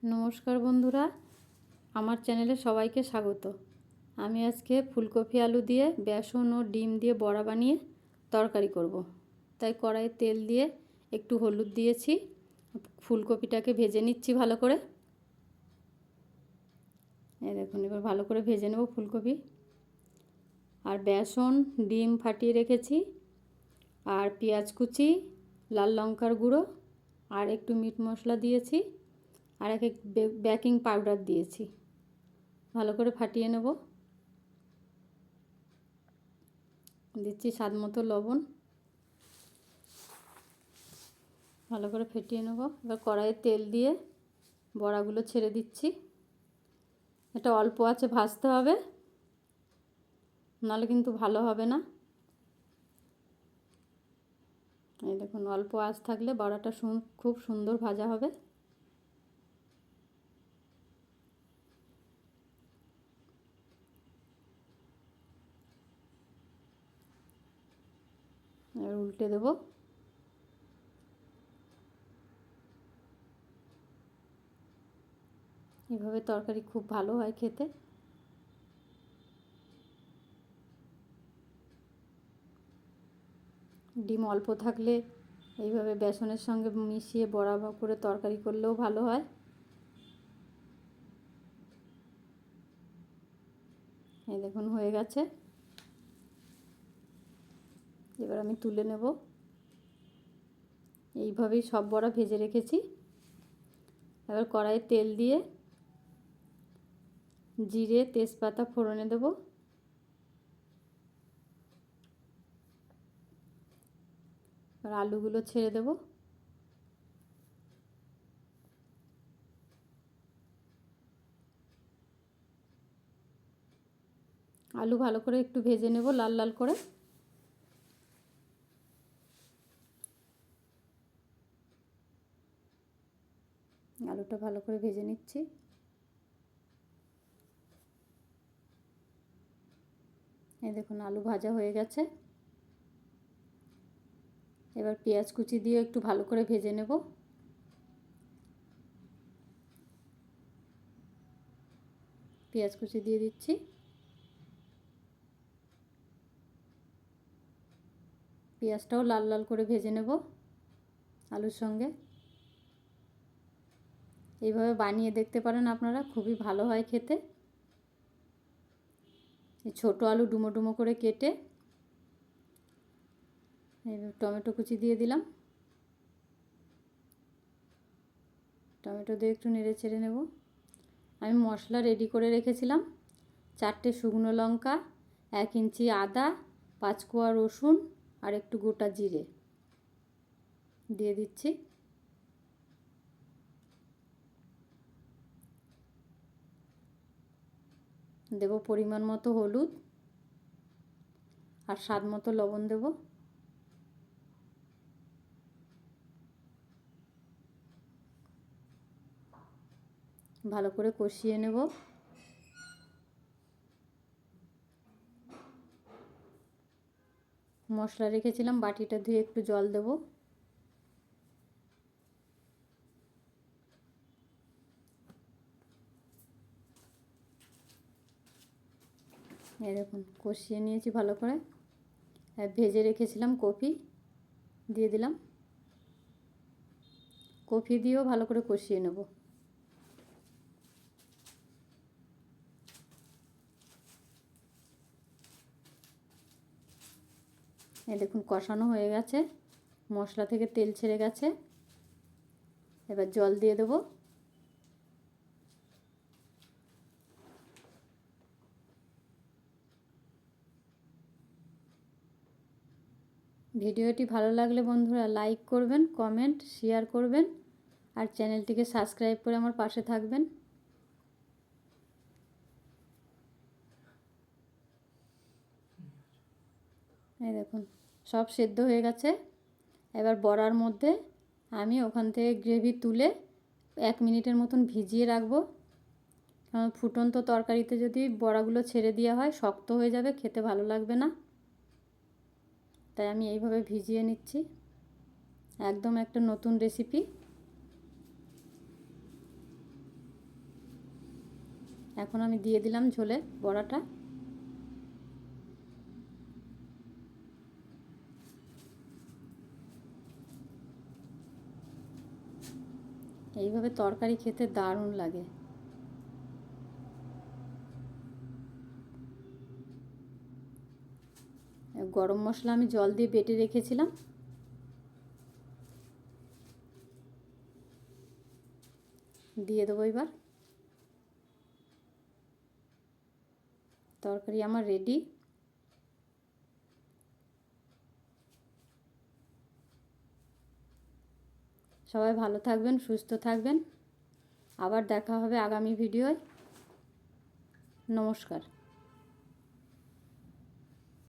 নমস্কার বন্ধুরা, আমার চ্যানেলে সবাইকে স্বাগত। আমি আজকে ফুলকপি আলু দিয়ে বেসন ও ডিম দিয়ে বড়া বানিয়ে তরকারি করব। তাই কড়াইয়ে তেল দিয়ে একটু হলুদ দিয়েছি, ফুলকপিটাকে ভেজে নিচ্ছি ভালো করে। এই দেখুন, এবার ভালো করে ভেজে নেব ফুলকপি। আর বেসন ডিম ফাটিয়ে রেখেছি, আর পেঁয়াজ কুচি, লাল লঙ্কার গুঁড়ো, আর একটু মিট মশলা দিয়েছি, আর এক বেকিং পাউডার দিয়েছি। ভালো করে ফাটিয়ে নেব। দিচ্ছি স্বাদ মতো লবণ। ভালো করে ফেটিয়ে নেব। এবার কড়াইয়ে তেল দিয়ে বড়াগুলো ছেড়ে দিচ্ছি। এটা অল্প আঁচে ভাজতে হবে, নাহলে কিন্তু ভালো হবে না। এই দেখুন, অল্প আঁচ থাকলে বড়াটা খুব সুন্দর ভাজা হবে। এবার উল্টে দেব। এভাবে তরকারি খুব ভালো হয় খেতে। ডিম অল্প থাকলে এইভাবে বেসনের সঙ্গে মিশিয়ে বড়া করে তরকারি করলেও ভালো হয়। এই দেখুন, হয়ে গেছে। এবার আমি তুলে নেব। এইভাবেই সব বড়া ভেজে রেখেছি। এবার কড়াইয়ে তেল দিয়ে জিরে তেজপাতা ফোড়নে দেব। আর আলুগুলো ছেড়ে দেব। আলু ভালো করে একটু ভেজে নেব, লাল লাল করে। আলুটা ভালো করে ভেজে নিচ্ছি। এই দেখুন, আলু ভাজা হয়ে গেছে। এবার পেঁয়াজ কুচি দিয়ে একটু ভালো করে ভেজে নেব। পেঁয়াজ কুচি দিয়ে দিচ্ছি। পেঁয়াজটাও লাল লাল করে ভেজে নেব আলুর সঙ্গে। এইভাবে বানিয়ে দেখতে পারেন আপনারা, খুবই ভালো হয় খেতে। এই ছোটো আলু ডুমো ডুমো করে কেটে এবার টমেটো কুচি দিয়ে দিলাম। টমেটো দিয়ে একটু নেড়ে চেড়ে নেব। আমি মশলা রেডি করে রেখেছিলাম। 4টে শুকনো লঙ্কা, 1 ইঞ্চি আদা, 5 কোয়া রসুন, আর একটু গোটা জিরে দিয়ে দিচ্ছি। দেব পরিমাণ মতো হলুদ, আর স্বাদ মতো লবণ দেব। ভালো করে কষিয়ে নেব। মশলা রেখেছিলাম, বাটিটা ধুয়ে একটু জল দেব। এই দেখুন, কষিয়ে নিয়েছি ভালো করে। ভেজে রেখেছিলাম কপি দিয়ে দিলাম। কপি দিয়েও ভালো করে কষিয়ে নেব। এই দেখুন, কষানো হয়ে গেছে, মশলা থেকে তেল ছেড়ে গেছে। এবার জল দিয়ে দেব। ভিডিওটি ভালো লাগলে বন্ধুরা লাইক করবেন, কমেন্ট, শেয়ার করবেন, আর চ্যানেলটিকে সাবস্ক্রাইব করে আমার পাশে থাকবেন। এই দেখুন, সব সেদ্ধ হয়ে গেছে। এবার বড়ার মধ্যে আমি ওখান থেকে গ্রেভি তুলে 1 মিনিটের মতন ভিজিয়ে রাখবো। কারণ ফুটন্ত তরকারিতে যদি বড়াগুলো ছেড়ে দেওয়া হয় শক্ত হয়ে যাবে, খেতে ভালো লাগবে না। তাই আমি এইভাবে ভিজিয়ে নিচ্ছি। একদম একটা নতুন রেসিপি। এখন আমি দিয়ে দিলাম ঝোলে বড়াটা। এইভাবে তরকারি খেতে দারুণ লাগে। গরম মশলা আমি জল দিয়ে বেটে রেখেছিলাম, দিয়ে দেবো এবার। তরকারি আমার রেডি। সবাই ভালো থাকবেন, সুস্থ থাকবেন। আবার দেখা হবে আগামী ভিডিওয়। নমস্কার।